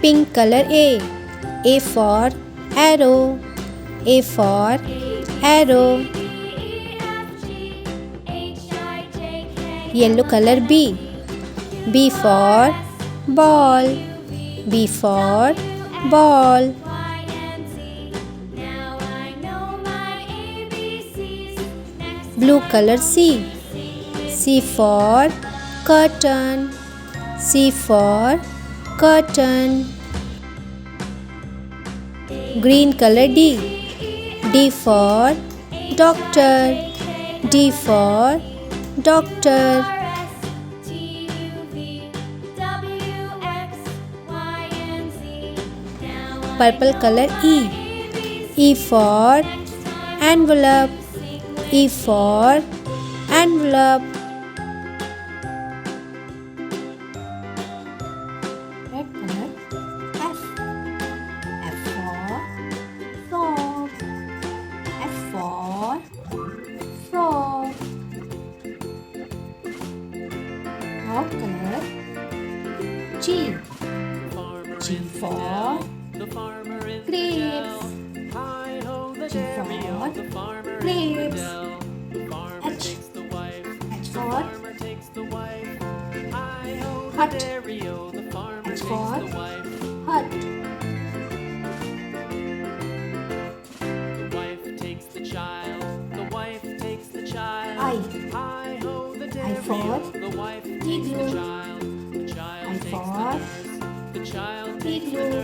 Pink color A. A for arrow. A for arrow. Yellow color B. B for ball. B for ball. Blue color C. C for curtain. C for curtain. Green color D. D for doctor. D for doctor. Purple color E. E for envelope. E for envelope. Red color F. F for frog. F for frog. Red color G. G for grapes. G for grapes. H. H for hut. H for hut. I. I for igloo. I for igloo.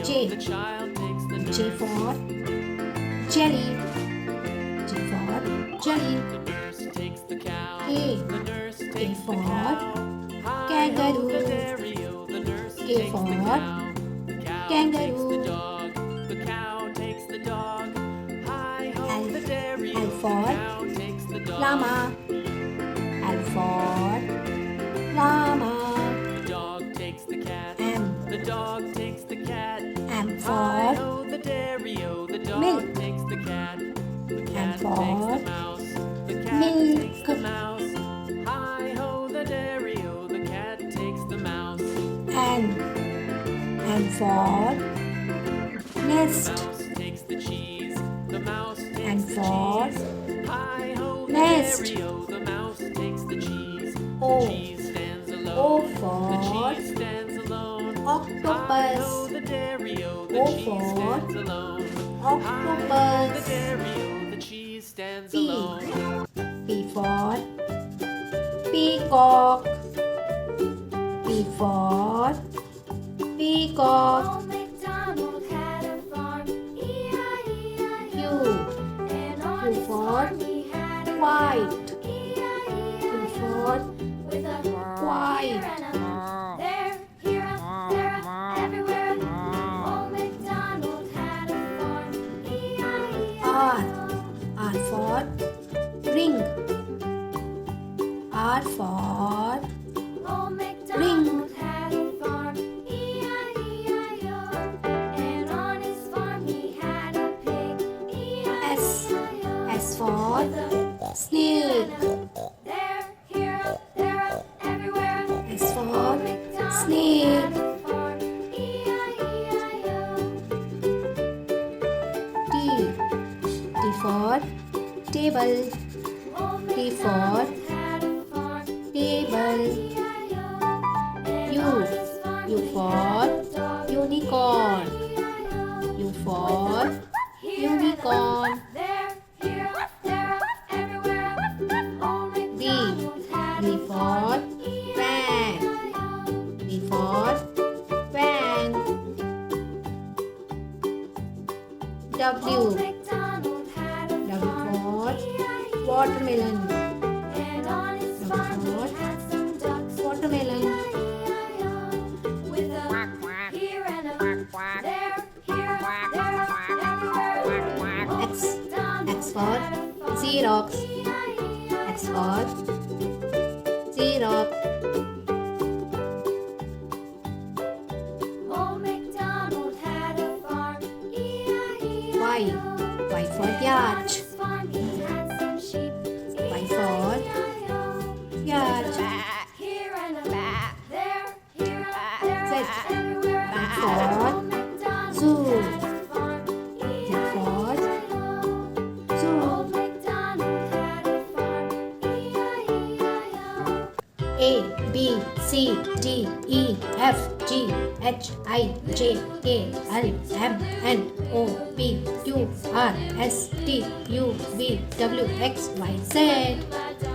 J. J for jelly. J for jelly. A. A for kangaroo. A for kangaroo. L for llama. L for llama. M. M for milk. M for milk. N. N for nest. N for nest. O. O for octopus. O for octopus. P. P for peacock. P for peacock. Q. Q for white. Q for white. R. R for ring. R for ring. S. S for snake. S for snake. T. T for table. T for table. U. U for unicorn. U for unicorn. V. V for van. V for van. W. W for watermelon. W for watermelon. X. X for Xerox. X for Xerox. Y. Y for yacht. Y for yacht. C D E F G H I J K L M N O P Q R S T U V W X Y Z.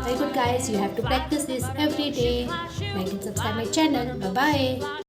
Very good, guys. You have to practice this every day. Like and subscribe my channel. Bye bye.